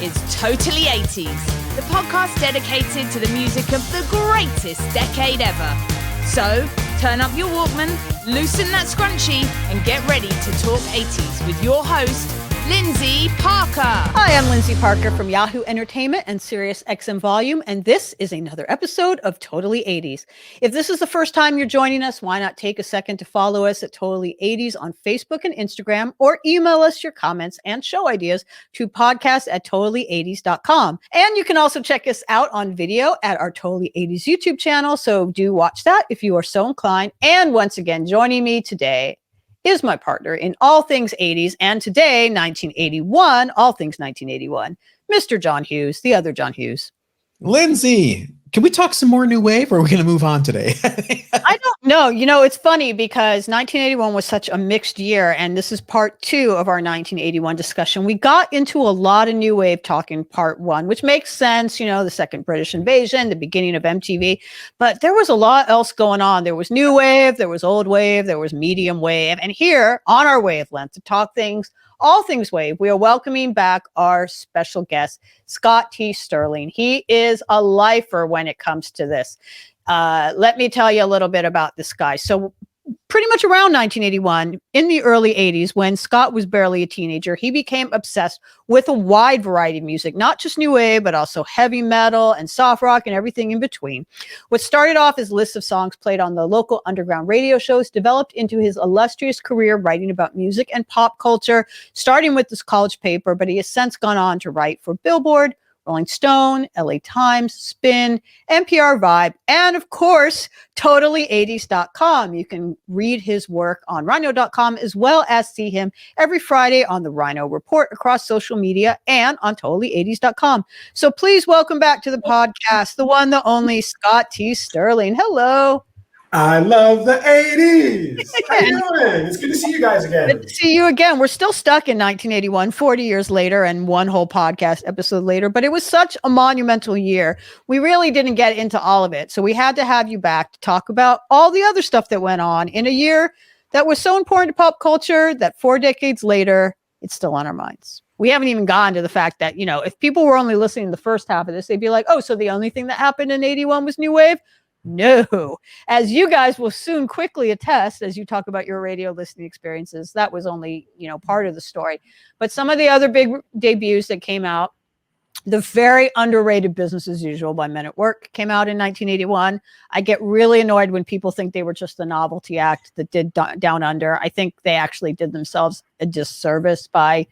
is Totally 80s, the podcast dedicated to the music of the greatest decade ever. So, turn up your Walkman, loosen that scrunchie, and get ready to talk 80s with your host, Lyndsey Parker. Hi, I'm Lyndsey Parker from Yahoo Entertainment and SiriusXM Volume, and this is another episode of Totally 80s. If this is the first time you're joining us, why not take a second to follow us at Totally 80s on Facebook and Instagram, or email us your comments and show ideas to podcast@totally80s.com. And you can also check us out on video at our Totally 80s YouTube channel, so do watch that if you are so inclined. And once again, joining me today is my partner in all things 80s, and today, 1981, all things 1981, Mr. John Hughes, the other John Hughes. Lyndsey, can we talk some more new wave, or are we going to move on today? I don't know. You know, it's funny because 1981 was such a mixed year, and this is part two of our 1981 discussion. We got into a lot of new wave talk in part one, which makes sense, you know, the second British invasion, the beginning of MTV, but there was a lot else going on. There was new wave, there was old wave, there was medium wave, and here on our wavelength to talk things, all things wave, we are welcoming back our special guest, Scott T. Sterling. He is a lifer when it comes to this. Let me tell you a little bit about this guy. So pretty much around 1981, in the early 80s, when Scott was barely a teenager, he became obsessed with a wide variety of music, not just new wave, but also heavy metal and soft rock and everything in between. What started off as lists of songs played on the local underground radio shows developed into his illustrious career writing about music and pop culture, starting with this college paper, but he has since gone on to write for Billboard, Rolling Stone, LA Times, Spin, NPR Vibe, and of course, Totally80s.com. You can read his work on Rhino.com as well as see him every Friday on the Rhino Report across social media and on Totally80s.com. So please welcome back to the podcast, the one, the only Scott T. Sterling. Hello. I love the 80s. How you doing? It's good to see you guys again. Good to see you again. We're still stuck in 1981, 40 years later and one whole podcast episode later, but it was such a monumental year. We really didn't get into all of it. So we had to have you back to talk about all the other stuff that went on in a year that was so important to pop culture that 4 decades later, it's still on our minds. We haven't even gotten to the fact that, you know, if people were only listening to the first half of this, they'd be like, oh, so the only thing that happened in 81 was new wave? No, as you guys will soon quickly attest, as you talk about your radio listening experiences, that was only, you know, part of the story. But some of the other big debuts that came out, the very underrated Business as Usual by Men at Work came out in 1981. I get really annoyed when people think they were just a novelty act that did Down Under. I think they actually did themselves a disservice by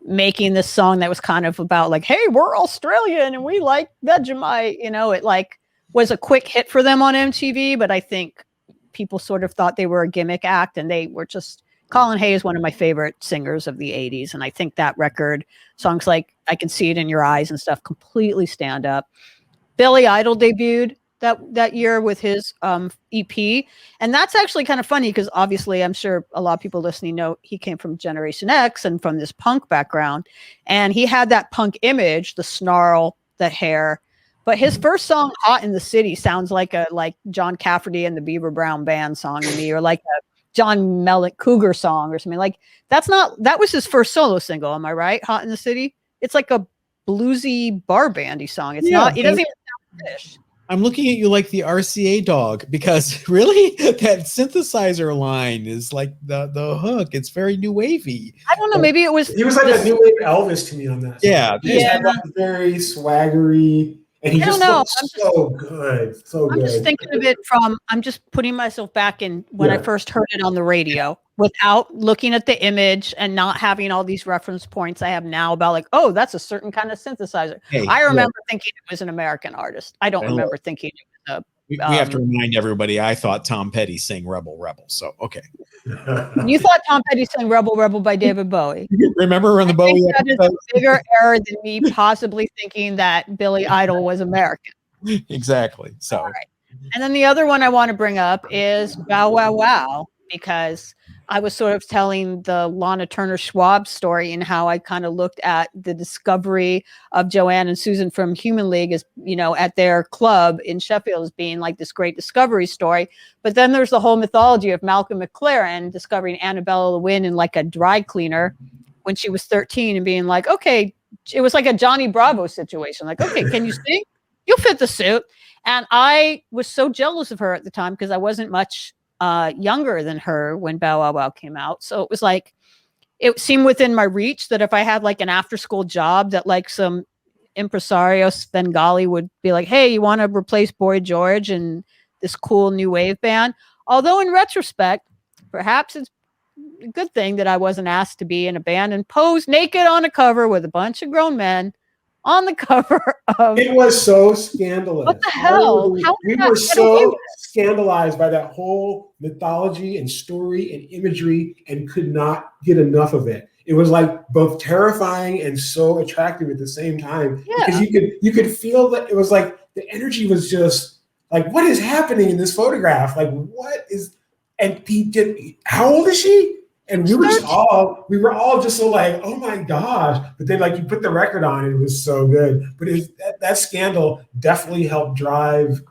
making this song that was kind of about like, hey, we're Australian and we like Vegemite, you know, it like was a quick hit for them on MTV, but I think people sort of thought they were a gimmick act, and they were just. Colin Hay is one of my favorite singers of the 80s, and I think that record, songs like I Can See It in Your Eyes and stuff, completely stand up. Billy Idol debuted that year with his EP, and that's actually kind of funny because obviously I'm sure a lot of people listening know he came from Generation X and from this punk background, and he had that punk image, the snarl, that hair. But his first song, Hot in the City, sounds like a John Cafferty and the Beaver Brown Band song to me, or like a John Mellencamp Cougar song or something. Like that was his first solo single. Am I right? Hot in the City. It's like a bluesy bar bandy song. It's not, it doesn't even sound British. I'm looking at you like the RCA dog, because really that synthesizer line is like the hook. It's very new wavy. I don't know. Maybe it was. He was like a new wave Elvis to me on that. Yeah. He just had that very swaggery. And he just looks so good. So good. I'm just thinking of it from, I'm just putting myself back in when I first heard it on the radio without looking at the image and not having all these reference points I have now about like, oh, that's a certain kind of synthesizer. Hey, I remember thinking it was an American artist. I don't remember thinking it was a. We have to remind everybody, I thought Tom Petty sang Rebel Rebel. So, okay. You thought Tom Petty sang Rebel Rebel by David Bowie. Remember on the Bowie that is a bigger error than me possibly thinking that Billy Idol was American. Exactly. So, all right. And then the other one I want to bring up is Bow Wow Wow, because I was sort of telling the Lana Turner Schwab story and how I kind of looked at the discovery of Joanne and Susan from Human League as, you know, at their club in Sheffield as being like this great discovery story. But then there's the whole mythology of Malcolm McLaren discovering Annabella Lewin in like a dry cleaner when she was 13 and being like, okay, it was like a Johnny Bravo situation. Like, okay, can you sing? You'll fit the suit. And I was so jealous of her at the time because I wasn't much younger than her when Bow Wow Wow came out. So it was like, it seemed within my reach that if I had like an after school job that like some impresario Svengali would be like, hey, you want to replace Boy George and this cool new wave band? Although in retrospect, perhaps it's a good thing that I wasn't asked to be in a band and pose naked on a cover with a bunch of grown men on the cover of. It was so scandalous. What the hell? We were so scandalized by that whole mythology and story and imagery and could not get enough of it. It was like both terrifying and so attractive at the same time. Yeah. Because you could feel that it was like the energy was just like, what is happening in this photograph? Like, what is, and how old is she? And we were all just so like, oh my gosh. But then like you put the record on and it was so good. But that scandal definitely helped drive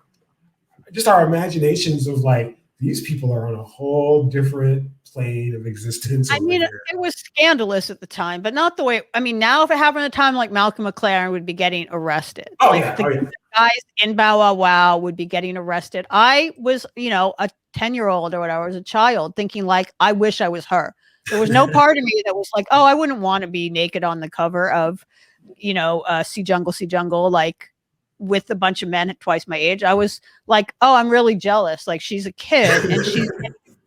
just our imaginations of like, these people are on a whole different plane of existence. I mean, it was scandalous at the time, but not the way, I mean, now if it happened at a time, like Malcolm McLaren would be getting arrested. The guys in Bow Wow Wow would be getting arrested. I was, a 10-year-old or whatever, as a child, thinking like, I wish I was her. There was no part of me that was like, oh, I wouldn't want to be naked on the cover of, See Jungle, like with a bunch of men at twice my age. I was like, oh, I'm really jealous. Like she's a kid and she's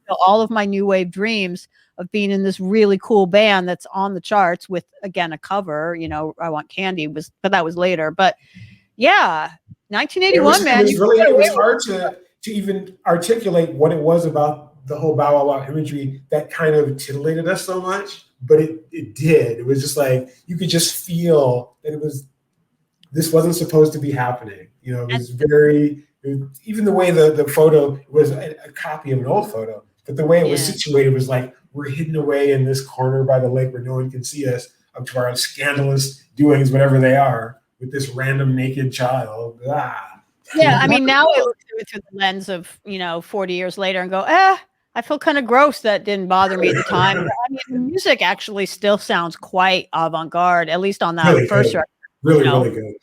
all of my new wave dreams of being in this really cool band that's on the charts with, again, a cover, I Want Candy but that was later. But yeah, 1981, man. It was hard to even articulate what it was about the whole Bow Wow Wow imagery that kind of titillated us so much, but it did. It was just like, you could just feel that this wasn't supposed to be happening. It was even the way the photo was a copy of an old photo, but the way it was situated was like, we're hidden away in this corner by the lake where no one can see us up to our scandalous doings, whatever they are, with this random naked child. Yeah, I mean, now I look through the lens of, 40 years later and go, I feel kind of gross that didn't bother me at the time. But, I mean, the music actually still sounds quite avant-garde, at least on that first record. Really good.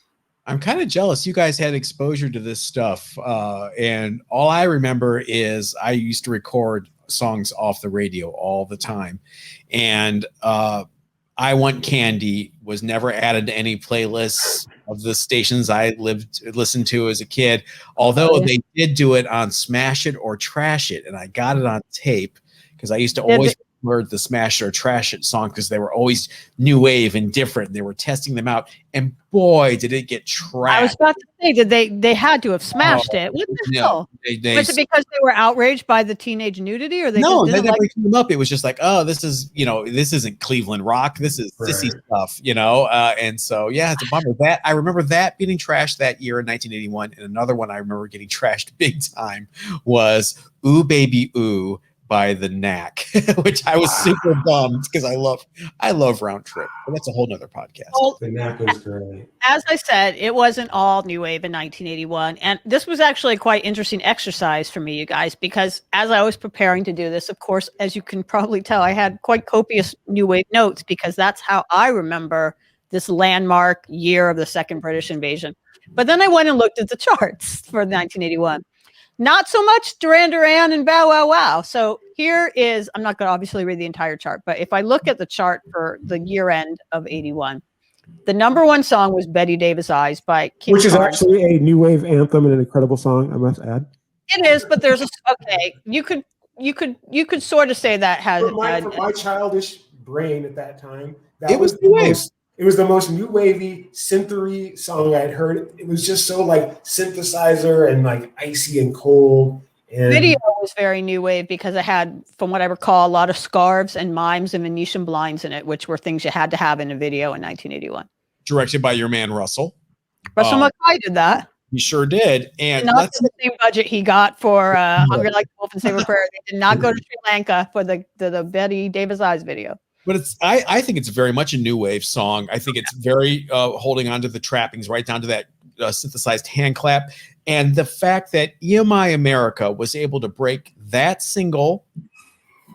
I'm kind of jealous you guys had exposure to this stuff. And all I remember is I used to record songs off the radio all the time. And I Want Candy was never added to any playlists of the stations I listened to as a kid, although they did do it on Smash It or Trash It. And I got it on tape because I used to always heard the Smash It or Trash It song because they were always new wave and different. They were testing them out, and boy, did it get trashed. I was about to say, did they had to have smashed it? What the hell? Was it because they were outraged by the teenage nudity, or they never came up? It was just like, oh, this is this isn't Cleveland rock. This is sissy stuff, and so yeah, it's a bummer. That I remember that getting trashed that year in 1981, and another one I remember getting trashed big time was "Ooh Baby Ooh" by the Knack, which I was super bummed because I love Round Trip, but that's a whole nother podcast. Well, the Knack was great. As I said, it wasn't all new wave in 1981, and this was actually a quite interesting exercise for me, you guys, because as I was preparing to do this, of course, as you can probably tell, I had quite copious new wave notes because that's how I remember this landmark year of the second British invasion. But then I went and looked at the charts for 1981. Not so much Duran Duran and Bow Wow Wow. So here is, I'm not going to obviously read the entire chart, but if I look at the chart for the year end of 81, the number one song was Betty Davis Eyes by King Which is Carnes. actually a new wave anthem and an incredible song, I must add. It is, but there's you could sort of say that has for my childish brain at that time, it was new wave. It was the most new wavy, synthery song I'd heard. It was just so like synthesizer and like icy and cold. And video was very new wave because it had, from what I recall, a lot of scarves and mimes and Venetian blinds in it, which were things you had to have in a video in 1981. Directed by your man Russell. Russell McKay did that. He sure did. And not for the same budget he got for Hungry Like the Wolf and Save a Prayer. They did not go to Sri Lanka for the Betty Davis Eyes video. But I think it's very much a new wave song. I think it's very holding on to the trappings, right down to that synthesized hand clap. And the fact that EMI America was able to break that single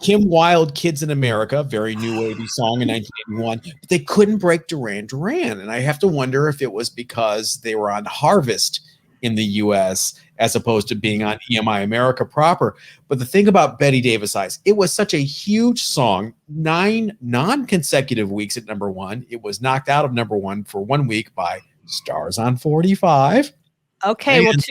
Kim Wilde, Kids in America, very new wavy song in 1981, but they couldn't break Duran Duran. And I have to wonder if it was because they were on Harvest in the US as opposed to being on EMI America proper. But the thing about Betty Davis Eyes, it was such a huge song, 9 non-consecutive weeks at number 1. It was knocked out of number 1 for 1 week by Stars on 45. Okay, and,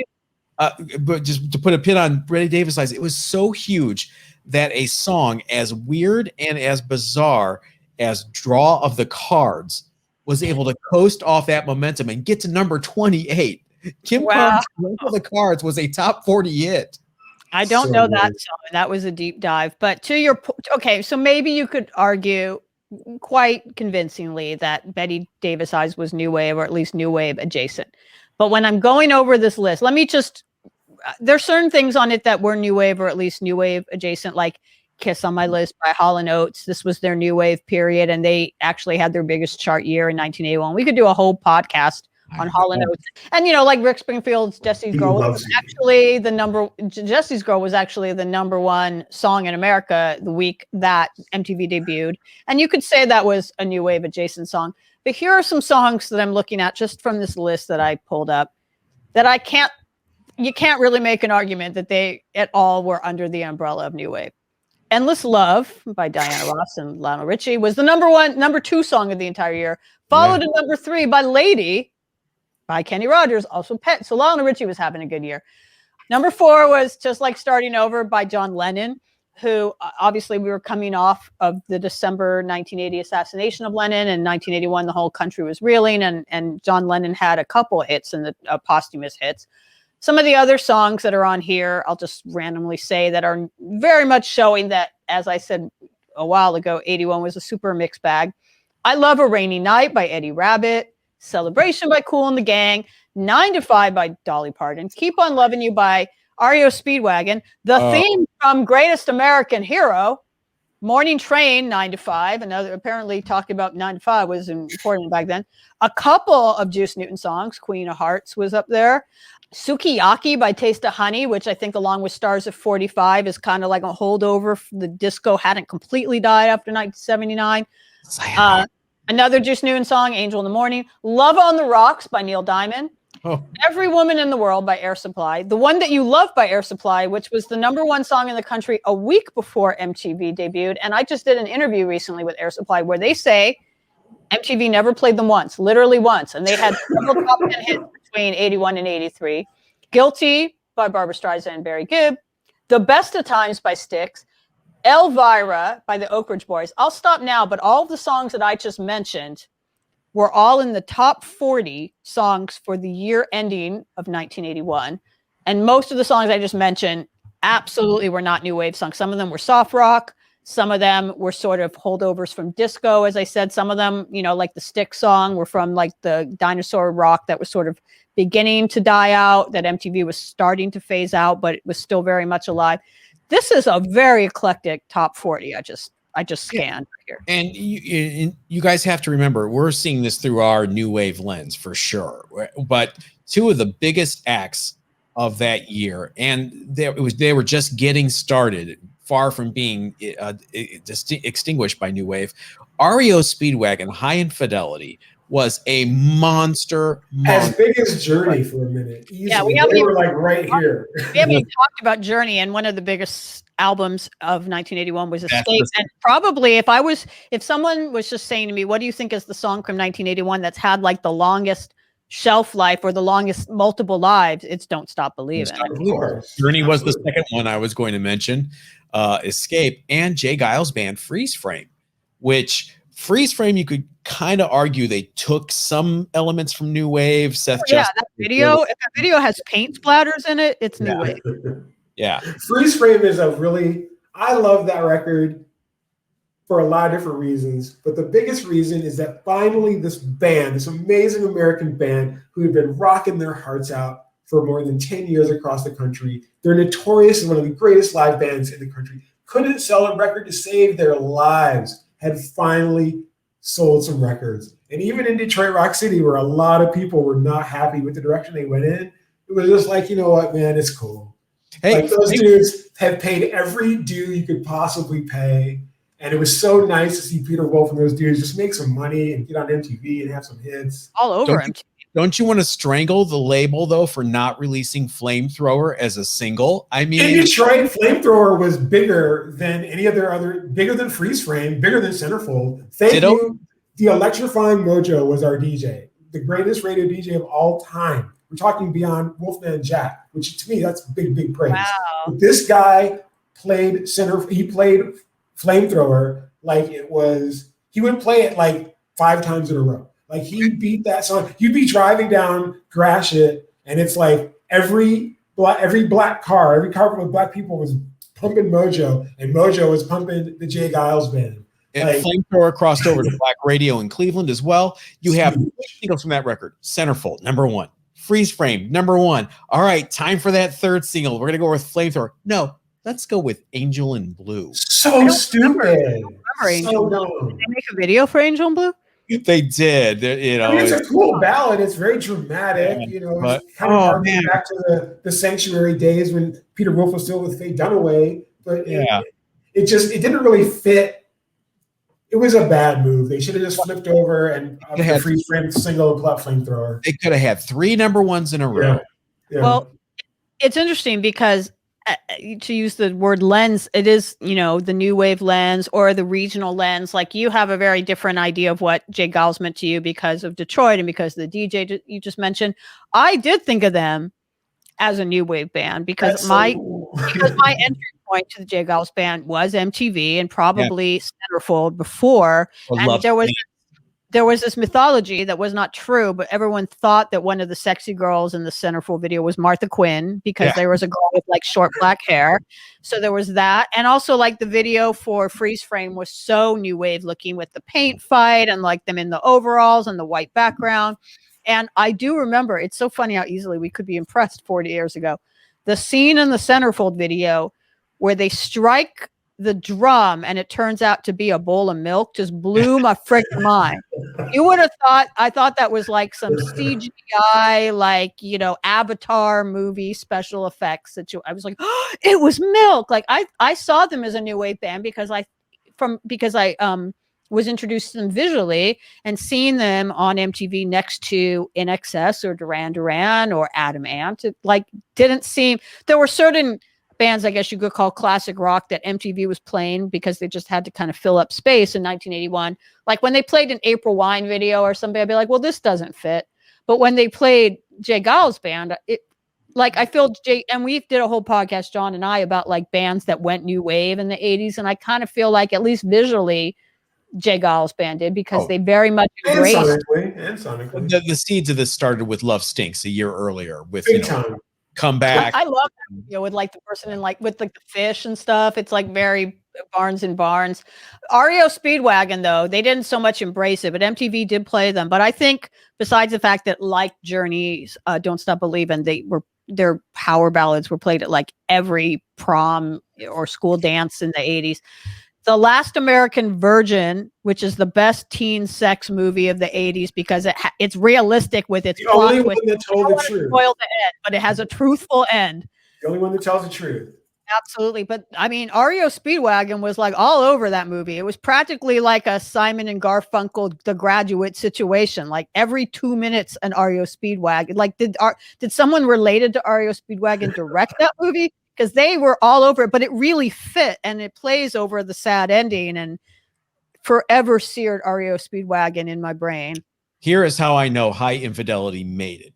but just to put a pin on Betty Davis Eyes, it was so huge that a song as weird and as bizarre as Draw of the Cards was able to coast off that momentum and get to number 28. Kim Carnes' Draw of the Cards was a top 40 hit. I don't know that song. That was a deep dive. But to your okay, so maybe you could argue quite convincingly that Betty Davis Eyes was new wave, or at least new wave adjacent. But when I'm going over this list, let me just there's certain things on it that were new wave or at least new wave adjacent, like Kiss on my list by Hall & Oates. This was their new wave period, and they actually had their biggest chart year in 1981. We could do a whole podcast on Hall & Oates. And, like Rick Springfield's Jesse's Girl was actually the number 1 song in America the week that MTV debuted. And you could say that was a new wave adjacent song. But here are some songs that I'm looking at just from this list that I pulled up that you can't really make an argument that they at all were under the umbrella of new wave. Endless Love by Diana Ross and Lionel Richie was the number 2 song of the entire year, followed at number 3 by Lady by Kenny Rogers, also Pet. So Lionel Richie was having a good year. Number 4 was Just Like Starting Over by John Lennon, who obviously we were coming off of the December 1980 assassination of Lennon. In 1981, the whole country was reeling, and John Lennon had a couple of hits in the posthumous hits. Some of the other songs that are on here, I'll just randomly say that are very much showing that, as I said a while ago, 81 was a super mixed bag. I Love a Rainy Night by Eddie Rabbitt, Celebration by Kool and the Gang, 9 to 5 by Dolly Parton, Keep on Loving You by REO Speedwagon, the theme from Greatest American Hero, Morning Train, 9 to 5. Another apparently talking about 9 to 5 was important back then. A couple of Juice Newton songs, Queen of Hearts was up there. Sukiyaki by Taste of Honey, which I think along with Stars of 45 is kind of like a holdover. The disco hadn't completely died after 1979. Another Juice Newton song, Angel in the Morning. Love on the Rocks by Neil Diamond. Every Woman in the World by Air Supply. The One That You Love by Air Supply, which was the number 1 song in the country a week before MTV debuted. And I just did an interview recently with Air Supply where they say MTV never played them once, literally once. And they had several top 10 hits between 81 and 83. Guilty by Barbra Streisand and Barry Gibb. The Best of Times by Styx. Elvira by the Oak Ridge Boys. I'll stop now, but all of the songs that I just mentioned were all in the top 40 songs for the year ending of 1981. And most of the songs I just mentioned absolutely were not new wave songs. Some of them were soft rock. Some of them were sort of holdovers from disco. As I said, some of them, like the Styx song were from like the dinosaur rock that was sort of beginning to die out, that MTV was starting to phase out, but it was still very much alive. This is a very eclectic top 40. I just scanned here. And you guys have to remember, we're seeing this through our new wave lens for sure. But 2 of the biggest acts of that year, and they were just getting started, far from being extinguished by new wave. REO Speedwagon, High Infidelity was a monster. As big as Journey for a minute. Easily. Yeah, they were like right here. We haven't even talked about Journey, and one of the biggest albums of 1981 was Escape. And probably if someone was just saying to me, what do you think is the song from 1981 that's had like the longest shelf life or the longest multiple lives, it's Don't Stop Believing. Journey was the second one I was going to mention. Escape, and Jay Giles' band Freeze Frame, which Freeze Frame, you could kind of argue they took some elements from new wave. Seth, that video. If that video has paint splatters in it, it's new wave. Yeah, Freeze Frame is I love that record for a lot of different reasons, but the biggest reason is that finally this amazing American band who had been rocking their hearts out for more than 10 years across the country, they're notorious as one of the greatest live bands in the country, couldn't sell a record to save their lives, had finally sold some records. And even in Detroit Rock City, where a lot of people were not happy with the direction they went in, it was just like, you know what, man, it's cool. Hey, like those dudes have paid every due you could possibly pay. And it was so nice to see Peter Wolf and those dudes just make some money and get on MTV and have some hits. All over MTV. Don't you want to strangle the label though for not releasing Flamethrower as a single? I mean, in Detroit, Flamethrower was bigger than any of their other, bigger than Freeze Frame, bigger than Centerfold. Thank you. The Electrifying Mojo was our DJ, the greatest radio DJ of all time. We're talking beyond Wolfman Jack, which to me, that's big praise. Wow. But this guy played he played Flamethrower like it was, he would play it like 5 times in a row. Like he beat that song. You'd be driving down Gratiot, and it's like every black car, every car full of black people was pumping Mojo, and Mojo was pumping the Jay Giles band. And like, Flamethrower crossed over to black radio in Cleveland as well. You have singles from that record: Centerfold, #1; Freeze Frame, #1. All right, time for that third single. We're gonna go with Flamethrower. No, let's go with Angel in Blue. So stupid. So dumb. Did they make a video for Angel in Blue? They did. You know, I mean, it's a cool ballad. It's very dramatic. You know, but, it's kind of harking back to the Sanctuary days when Peter Wolf was still with Faye Dunaway. But it didn't really fit. It was a bad move. They should have just flipped over and the Freeze Frame single and plot Flamethrower. They could have had 3 #1s in a row. Yeah. Well, it's interesting because to use the word lens, it is, you know, the new wave lens or the regional lens. Like you have a very different idea of what Jay Giles meant to you because of Detroit and because of the DJ you just mentioned. I did think of them as a new wave band because my entry point to the Jay Giles band was MTV and probably Centerfold before. And there was this mythology that was not true, but everyone thought that one of the sexy girls in the Centerfold video was Martha Quinn because there was a girl with like short black hair. So there was that. And also like the video for Freeze Frame was so new wave looking with the paint fight and like them in the overalls and the white background. And I do remember, it's so funny how easily we could be impressed 40 years ago. The scene in the Centerfold video where they strike the drum and it turns out to be a bowl of milk just blew my freaking mind. You would have thought, I thought that was like some CGI, like, you know, Avatar movie special effects. I was like, oh, it was milk. Like I saw them as a new wave band because I was introduced to them visually and seeing them on MTV next to INXS or Duran Duran or Adam Ant. It like didn't seem, there were certain bands, I guess you could call classic rock, that MTV was playing because they just had to kind of fill up space in 1981. Like when they played an April Wine video or something, I'd be like, well, this doesn't fit. But when they played Jay Giles band, it like I feel and we did a whole podcast, John and I, about like bands that went new wave in the 80s. And I kind of feel like at least visually Jay Giles band did because they very much embraced. And sonically. The seeds of this started with Love Stinks a year earlier with Come Back. I love that video with like the person in like with like the fish and stuff. It's like very Barnes and Barnes. REO Speedwagon though, they didn't so much embrace it, but MTV did play them. But I think besides the fact that like Journey's Don't Stop Believin', their power ballads were played at like every prom or school dance in the 80s. The Last American Virgin, which is the best teen sex movie of the 80s because it's realistic with its plot. The only one that told the truth. Spoil the end, but it has a truthful end. The only one that tells the truth. Absolutely. But I mean, REO Speedwagon was like all over that movie. It was practically like a Simon and Garfunkel, The Graduate situation. Like every 2 minutes, an REO Speedwagon. Like did someone related to REO Speedwagon direct that movie? Because they were all over it, but it really fit and it plays over the sad ending and forever seared REO Speedwagon in my brain. Here is how I know High Infidelity made it.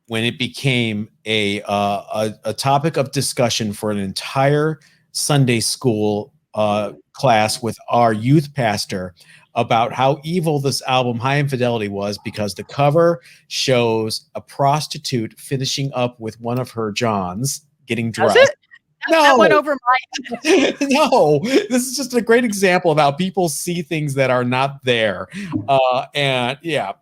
When it became a topic of discussion for an entire Sunday school class with our youth pastor about how evil this album High Infidelity was because the cover shows a prostitute finishing up with one of her Johns. Getting dressed. That went over my head. No, this is just a great example of how people see things that are not there. And yeah,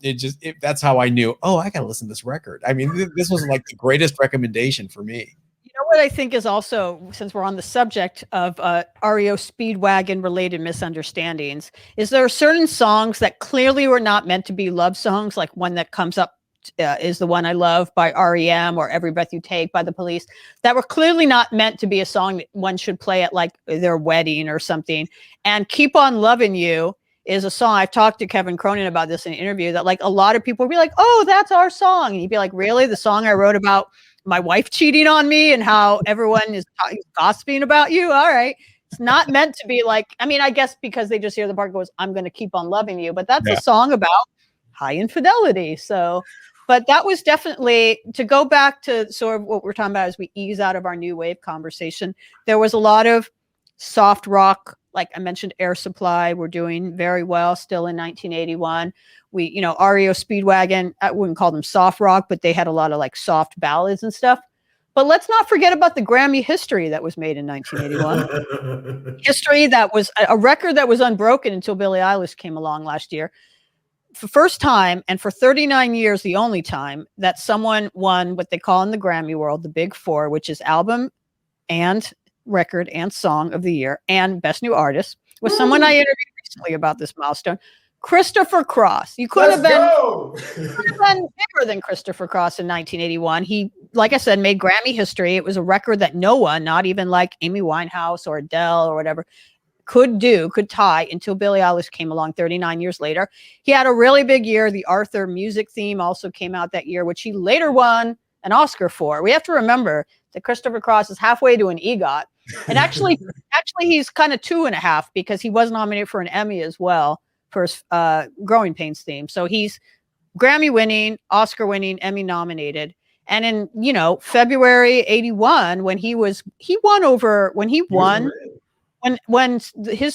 that's how I knew, I got to listen to this record. I mean, this was like the greatest recommendation for me. You know what I think is also, since we're on the subject of REO Speedwagon related misunderstandings, is there are certain songs that clearly were not meant to be love songs, like one that comes up is the One I Love by REM, or Every Breath You Take by The Police, that were clearly not meant to be a song that one should play at like their wedding or something. And Keep On Loving You is a song, I've talked to Kevin Cronin about this in an interview, that like a lot of people would be like, oh, that's our song. And you'd be like, really? The song I wrote about my wife cheating on me and how everyone is gossiping about you? All right. It's not meant to be like, I mean, I guess because they just hear the part goes, I'm going to keep on loving you, but that's a song about high infidelity. So, but that was definitely, to go back to sort of what we're talking about as we ease out of our new wave conversation, there was a lot of soft rock, like I mentioned, Air Supply were doing very well still in 1981. We, you know, REO Speedwagon, I wouldn't call them soft rock, but they had a lot of like soft ballads and stuff. But let's not forget about the Grammy History that was made in 1981. History that was a record that was unbroken until Billie Eilish came along last year. For the first time, and for 39 years, the only time that someone won what they call in the Grammy world, the Big Four, which is album and record and song of the year and best new artist, was someone I interviewed recently about this milestone. Christopher Cross. You could have been bigger than Christopher Cross in 1981. He, like I said, made Grammy history. It was a record that no one, not even like Amy Winehouse or Adele or whatever, could tie until Billie Eilish came along 39 years later. He had a really big year. The Arthur music theme also came out that year, which he later won an Oscar for. We have to remember that Christopher Cross is halfway to an EGOT. And actually he's kind of 2.5, because he was nominated for an Emmy as well for his Growing Pains theme. So he's Grammy winning, Oscar winning, Emmy nominated. And in, you know, February 81, when his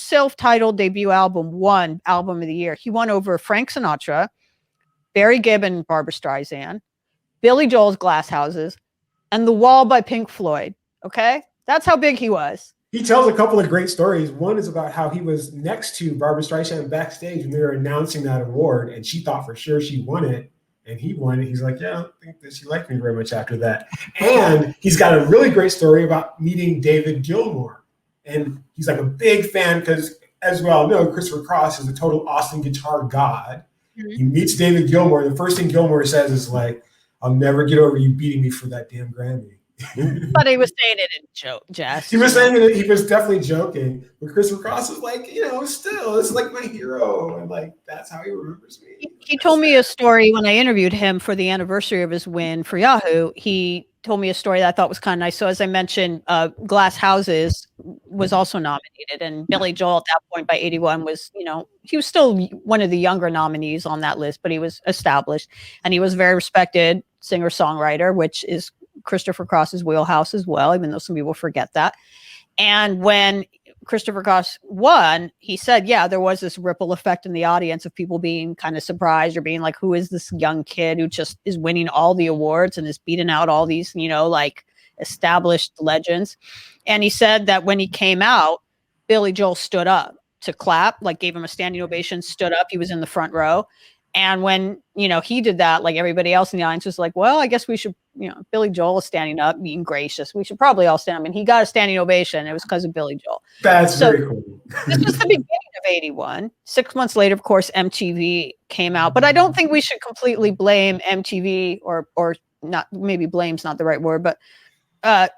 self-titled debut album won Album of the Year, he won over Frank Sinatra, Barry Gibb and Barbra Streisand, Billy Joel's Glass Houses, and The Wall by Pink Floyd. Okay? That's how big he was. He tells a couple of great stories. One is about how he was next to Barbra Streisand backstage when they were announcing that award, and she thought for sure she won it, and he won it. He's like, yeah, I don't think that she liked me very much after that. And he's got a really great story about meeting David Gilmour. And he's like a big fan because, as we all know, Christopher Cross is a total Austin guitar god. Mm-hmm. He meets David Gilmour. The first thing Gilmour says is like, I'll never get over you beating me for that damn Grammy. But he was saying it in joke, Jess. He was saying it, he was definitely joking. But Christopher Cross was like, you know, still, it's like my hero. And like, that's how he remembers me. He told me a story when I interviewed him for the anniversary of his win for Yahoo. He told me a story that I thought was kind of nice. So as I mentioned, Glass Houses was also nominated. And Billy Joel at that point by 81 was, you know, he was still one of the younger nominees on that list, but he was established. And he was a very respected singer-songwriter, which is Christopher Cross's wheelhouse as well, even though some people forget that. And when Christopher Cross won, he said, yeah, there was this ripple effect in the audience of people being kind of surprised or being like, who is this young kid who just is winning all the awards and is beating out all these, you know, like established legends. And he said that when he came out, Billy Joel stood up to clap, like gave him a standing ovation, stood up. He was in the front row. And when, you know, he did that, like everybody else in the audience was like, well, I guess we should, you know, Billy Joel is standing up, being gracious. We should probably all stand up. And he got a standing ovation. It was because of Billy Joel. That's very cool. This was the beginning of 81. 6 months later, of course, MTV came out. But I don't think we should completely blame MTV or not, maybe blame's not the right word, but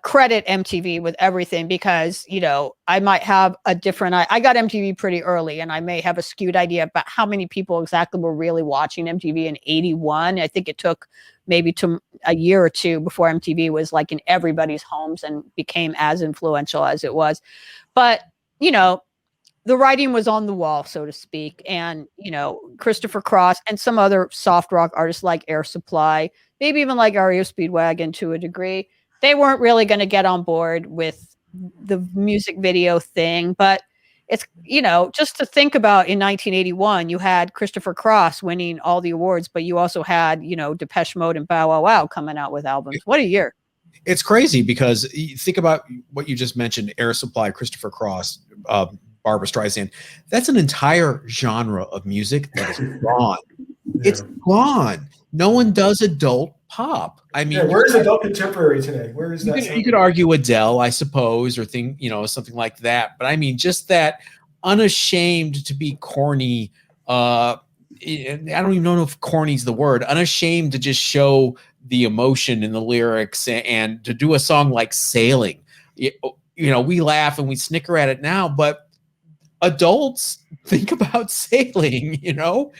credit MTV with everything, because, you know, I might have a different, I got MTV pretty early and I may have a skewed idea about how many people exactly were really watching MTV in 81. I think it took maybe to a year or two before MTV was like in everybody's homes and became as influential as it was. But, you know, the writing was on the wall, so to speak. And, you know, Christopher Cross and some other soft rock artists like Air Supply, maybe even like REO Speedwagon to a degree, they weren't really going to get on board with the music video thing. But it's, you know, just to think about in 1981, you had Christopher Cross winning all the awards, but you also had, you know, Depeche Mode and Bow Wow Wow coming out with albums. What a year. It's crazy because you think about what you just mentioned, Air Supply, Christopher Cross, Barbra Streisand. That's an entire genre of music that is gone. Yeah. It's gone. No one does adult pop. I mean, where's adult contemporary today? Where is that? You could argue Adele, I suppose, or something like that. But I mean, just that unashamed to be corny, I don't even know if corny's the word, unashamed to just show the emotion in the lyrics and to do a song like Sailing. We laugh and we snicker at it now, but adults think about sailing, Well,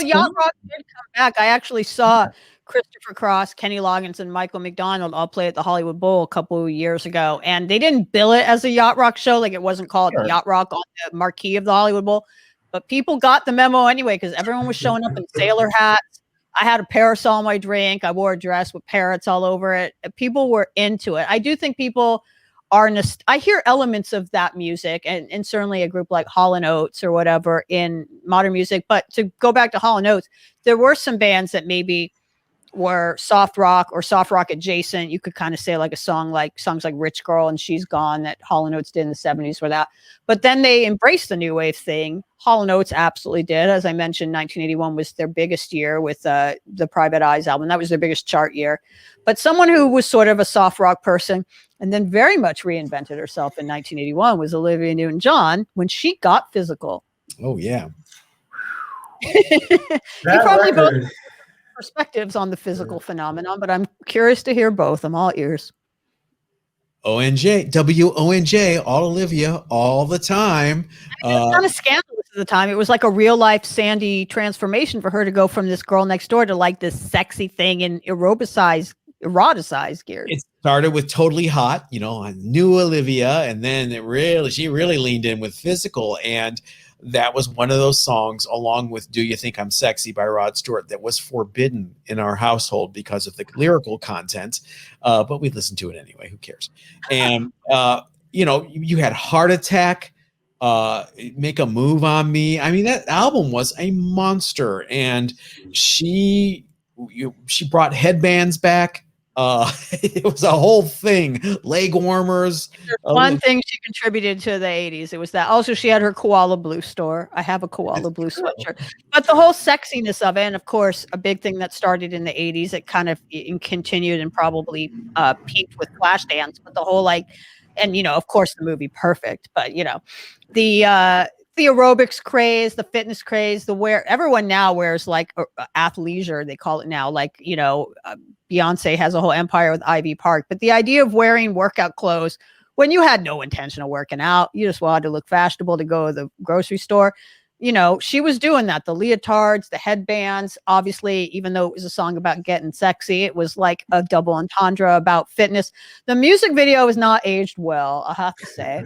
yacht rock did come back. I actually saw Christopher Cross, Kenny Loggins, and Michael McDonald all play at the Hollywood Bowl a couple of years ago, and they didn't bill it as a yacht rock show. Like, it wasn't called yacht rock on the marquee of the Hollywood Bowl, but people got the memo anyway because everyone was showing up in sailor hats. I had a parasol on my drink. I wore a dress with parrots all over it. People were into it. I do think people are I hear elements of that music and certainly a group like Hall & Oates or whatever in modern music. But to go back to Hall & Oates, there were some bands that maybe were soft rock or soft rock adjacent. You could kind of say like songs like Rich Girl and She's Gone that Hall & Oates did in the 70s were that. But then they embraced the new wave thing. Hall & Oates absolutely did. As I mentioned, 1981 was their biggest year with the Private Eyes album. That was their biggest chart year. But someone who was sort of a soft rock person and then very much reinvented herself in 1981 was Olivia Newton-John when she got physical. Oh, yeah. You probably both have perspectives on the physical phenomenon, but I'm curious to hear both. I'm all ears. ONJ, WONJ, all Olivia, all the time. It was kind of scandalous at the time. It was like a real life Sandy transformation for her to go from this girl next door to like this sexy thing in eroticized gear. It started with Totally Hot, I knew Olivia, and then she really leaned in with Physical, and that was one of those songs, along with Do You Think I'm Sexy by Rod Stewart, that was forbidden in our household because of the lyrical content. But we listened to it anyway. Who cares? And, you had Heart Attack, Make a Move on Me. I mean, that album was a monster. And she brought headbands back. It was a whole thing. Leg warmers. One thing she contributed to the 80s. It was that. Also, she had her Koala Blue store. I have a Koala Blue sweatshirt. But the whole sexiness of it, and of course, a big thing that started in the 80s, it kind of continued and probably peaked with Flashdance. But the whole and of course, the movie Perfect. But the aerobics craze, the fitness craze, everyone now wears like athleisure, they call it now. Beyonce has a whole empire with Ivy Park. But the idea of wearing workout clothes when you had no intention of working out, you just wanted to look fashionable to go to the grocery store. She was doing that. The leotards, the headbands, obviously, even though it was a song about getting sexy, it was like a double entendre about fitness. The music video is not aged well, I have to say.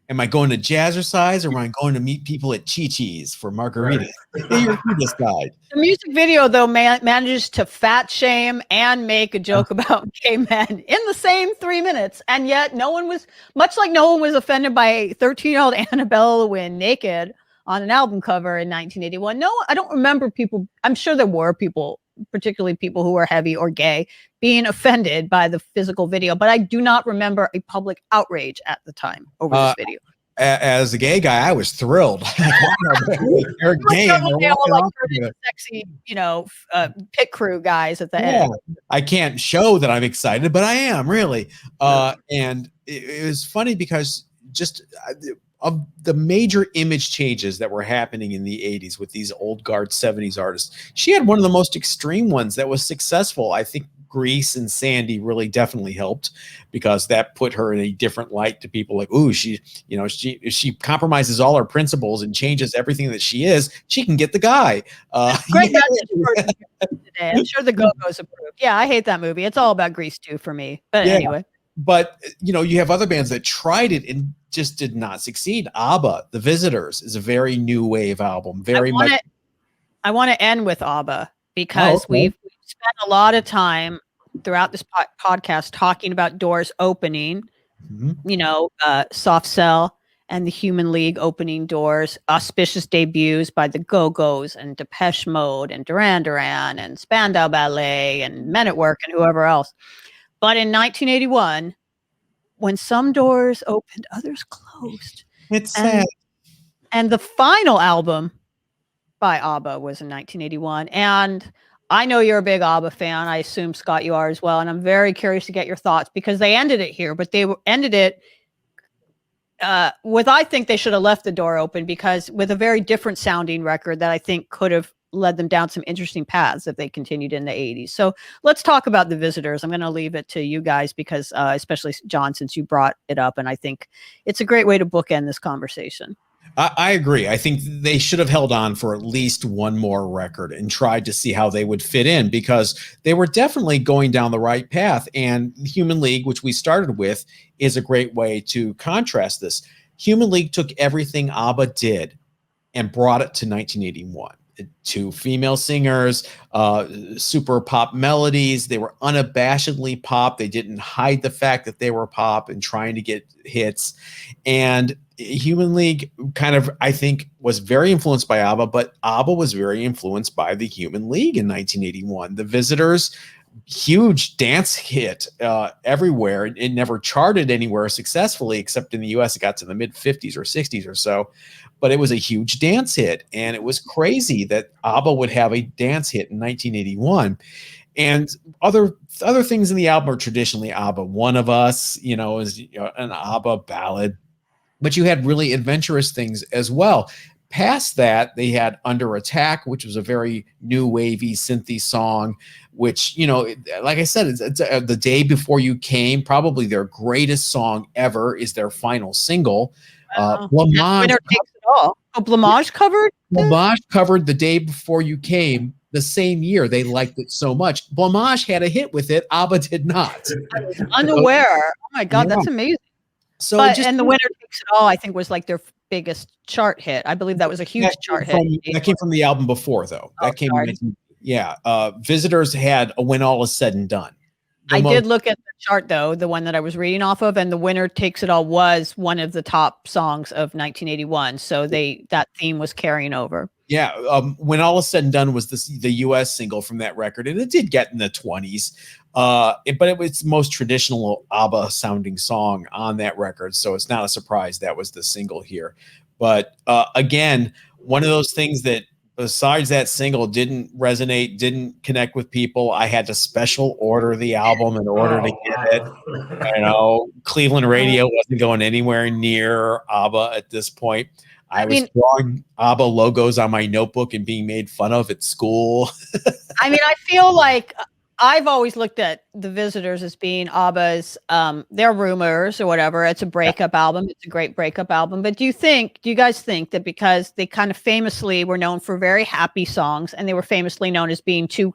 Am I going to Jazzercise or am I going to meet people at Chi-Chi's for margaritas? You decide. The music video, though, manages to fat shame and make a joke about gay men in the same 3 minutes. And yet no one was offended by 13-year-old Annabella Lewin naked on an album cover in 1981. No, I don't remember people. I'm sure there were people, particularly people who were heavy or gay, being offended by the physical video, but I do not remember a public outrage at the time over this video. As a gay guy, I was thrilled. They're gay. They all like sexy, pit crew guys at the end. I can't show that I'm excited, but I am really. And it was funny because just of the major image changes that were happening in the 80s with these old guard 70s artists, she had one of the most extreme ones that was successful. I think Grease and Sandy really definitely helped because that put her in a different light to people. Like, ooh, she compromises all her principles and changes everything that she is. She can get the guy. Great message for today. I'm sure the Go-Go's approved. Yeah, I hate that movie. It's all about Grease too for me. But anyway. But you have other bands that tried it and just did not succeed. ABBA, The Visitors, is a very new wave album. I want to end with ABBA because we've spent a lot of time throughout this podcast talking about doors opening. Soft Cell and the Human League opening doors, auspicious debuts by the Go-Go's and Depeche Mode and Duran Duran and Spandau Ballet and Men at Work and whoever else. But in 1981, when some doors opened, others closed. It's sad. And the final album by ABBA was in 1981. And I know you're a big ABBA fan. I assume, Scott, you are as well. And I'm very curious to get your thoughts because they ended it here, but they ended it I think they should have left the door open, because with a very different sounding record that I think could have led them down some interesting paths if they continued in the 80s. So let's talk about the Visitors. I'm going to leave it to you guys because especially John, since you brought it up, and I think it's a great way to bookend this conversation. I agree. I think they should have held on for at least one more record and tried to see how they would fit in, because they were definitely going down the right path. And Human League, which we started with, is a great way to contrast this. Human League took everything ABBA did and brought it to 1981. Two female singers, super pop melodies. They were unabashedly pop. They didn't hide the fact that they were pop and trying to get hits. And Human League kind of, I think, was very influenced by ABBA, but ABBA was very influenced by the Human League in 1981. The Visitors, huge dance hit everywhere. It never charted anywhere successfully, except in the US. It got to the mid 50s or 60s or so, but it was a huge dance hit. And it was crazy that ABBA would have a dance hit in 1981. And other things in the album are traditionally ABBA. One of Us, is an ABBA ballad, but you had really adventurous things as well. Past that, they had Under Attack, which was a very new wavy synthy song, which, like I said, it's The Day Before You Came, probably their greatest song ever, is their final single. Blamage takes it all. Oh, Blamage covered? Blamage covered The Day Before You Came the same year. They liked it so much. Blamage had a hit with it. ABBA did not. I was unaware. Oh my God, that's amazing. So and The Winner Takes It All, I think, was like their biggest chart hit. I believe that was a huge chart hit. That came from the album before, though. Visitors had a When All Is Said and Done. I did look at the chart, though, the one that I was reading off of, and The Winner Takes It All was one of the top songs of 1981. So that theme was carrying over. Yeah, When All Is Said and Done was the U.S. single from that record, and it did get in the 20s. But it was the most traditional ABBA sounding song on that record, so it's not a surprise that was the single here. But again, one of those things that, besides that single, didn't resonate, didn't connect with people. I had to special order the album in order to get it. Cleveland radio wasn't going anywhere near ABBA at this point. I was drawing ABBA logos on my notebook and being made fun of at school. I feel like I've always looked at the Visitors as being ABBA's, their Rumors or whatever. It's a breakup album. It's a great breakup album. But do you guys think that because they kind of famously were known for very happy songs, and they were famously known as being two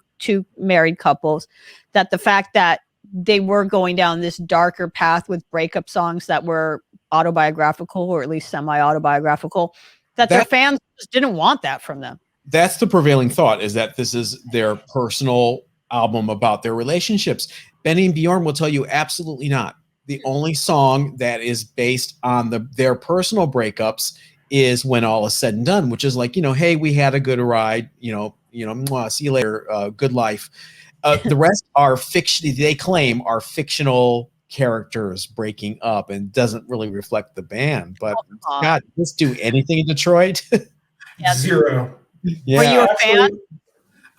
married couples, that the fact that they were going down this darker path with breakup songs that were autobiographical, or at least semi-autobiographical, that their fans just didn't want that from them? That's the prevailing thought, is that this is their personal album about their relationships. Benny and Bjorn will tell you absolutely not. The only song that is based on their personal breakups is When All Is Said and Done, which is like, hey, we had a good ride, mwah, see you later, good life. The rest are fiction. They claim are fictional characters breaking up, and doesn't really reflect the band. But God, let's do anything in Detroit. Zero. Yeah. Were you a fan?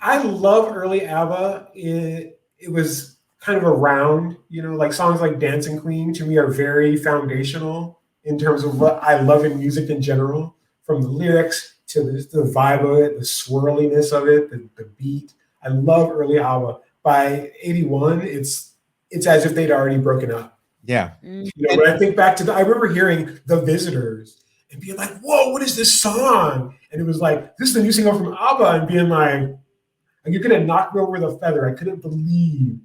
I love early ABBA. It was kind of around, like songs like Dancing Queen to me are very foundational in terms of what I love in music in general, from the lyrics to the vibe of it, the swirliness of it, the beat. I love early ABBA. By 81, it's as if they'd already broken up. Yeah. When I think back to I remember hearing The Visitors and being like, whoa, what is this song? And it was like, this is the new single from ABBA, and being like, you could have knocked me over with a feather. I couldn't believe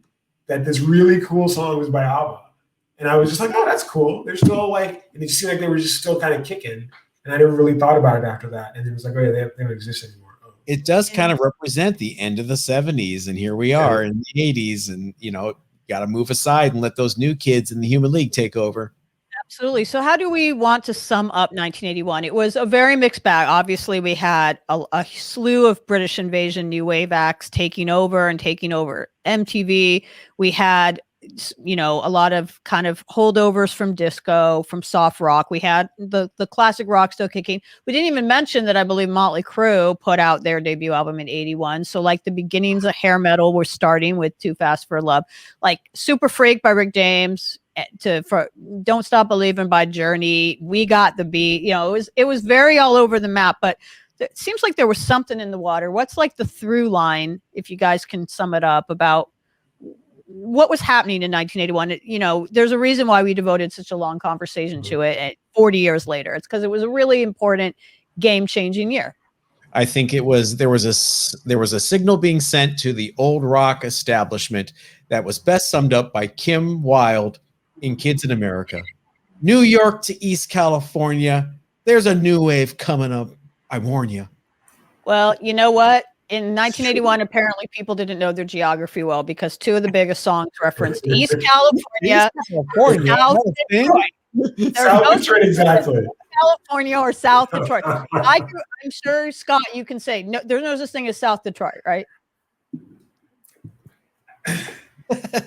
that this really cool song was by ABBA. And I was just like, oh, that's cool. They're still and it seemed like they were just still kind of kicking. And I never really thought about it after that. And it was like, oh yeah, they don't exist anymore. Oh. It does kind of represent the end of the 70s. And here we are in the 80s. And, got to move aside and let those new kids in the Human League take over. Absolutely. So how do we want to sum up 1981? It was a very mixed bag. Obviously, we had a slew of British invasion new wave acts taking over MTV. We had, a lot of kind of holdovers from disco, from soft rock. We had the classic rock still kicking. We didn't even mention that I believe Motley Crue put out their debut album in 81. So like the beginnings of hair metal were starting with Too Fast for Love. Like Super Freak by Rick James for Don't Stop Believing by Journey. We Got the Beat. It was very all over the map, but it seems like there was something in the water. What's like the through line, if you guys can sum it up, about what was happening in 1981? There's a reason why we devoted such a long conversation to it 40 years later. It's because it was a really important game-changing year. I think there was a signal being sent to the old rock establishment that was best summed up by Kim Wilde in Kids in America. New York to East California, there's a new wave coming up. I warn you. Well, you know what? In 1981, apparently people didn't know their geography well, because two of the biggest songs referenced East California, South Detroit. South Detroit, exactly. California or South Detroit. I'm sure, Scott, you can say no. There's no such thing as South Detroit, right?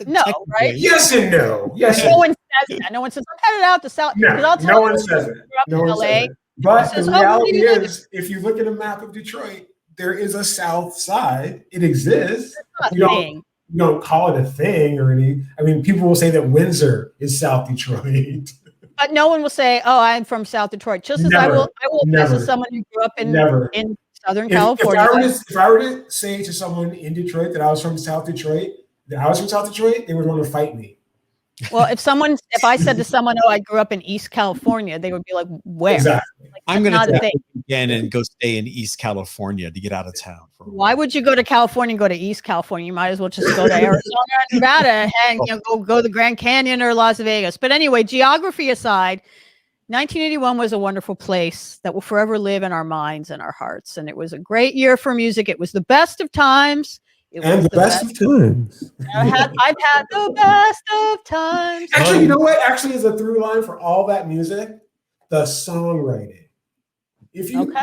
No, right? Yes and no. Yes. No one says that. No one says I'm headed out to South. No one says it. No one says it. But the reality is, if you look at a map of Detroit, there is a South Side. It exists. You don't call it a thing or any. I mean, people will say that Windsor is South Detroit. But no one will say, "Oh, I'm from South Detroit." Just as I will visit someone who grew up in Southern California. If I were to say to someone in Detroit that I was from South Detroit, they would want to fight me. Well, if I said to someone, "Oh, I grew up in East California," they would be like, "Where?" Exactly. Like, I'm going to again and go stay in East California to get out of town. Why would you go to California and go to East California? You might as well just go to Arizona and Nevada and go to the Grand Canyon or Las Vegas. But anyway, geography aside, 1981 was a wonderful place that will forever live in our minds and our hearts. And it was a great year for music. It was the best of times. And the best of times. I've had the best of times. Actually, you know what? Actually, is a through line for all that music, the songwriting. If you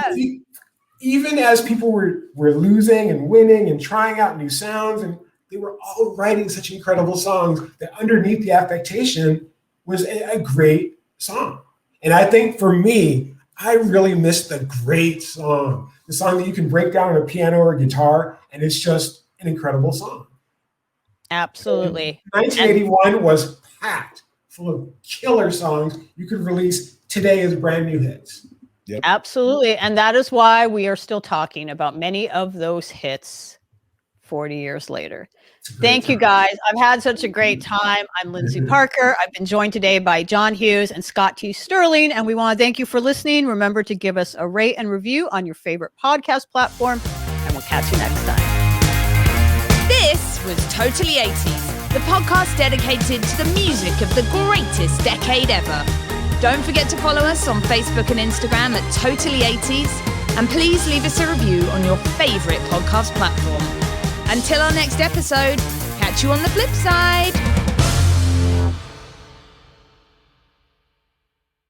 even as people were losing and winning and trying out new sounds, and they were all writing such incredible songs, that underneath the affectation was a great song. And I think for me, I really missed the great song, the song that you can break down on a piano or guitar, and it's just an incredible song. Absolutely. 1981 was packed full of killer songs you could release today as brand new hits. Yep. Absolutely. And that is why we are still talking about many of those hits 40 years later. Thank you, guys. I've had such a great time. I'm Lyndsey Parker. I've been joined today by John Hughes and Scott T. Sterling, and we want to thank you for listening. Remember to give us a rate and review on your favorite podcast platform, and we'll catch you next time. This was Totally 80s, the podcast dedicated to the music of the greatest decade ever. Don't forget to follow us on Facebook and Instagram at Totally 80s, and please leave us a review on your favorite podcast platform. Until our next episode, catch you on the flip side.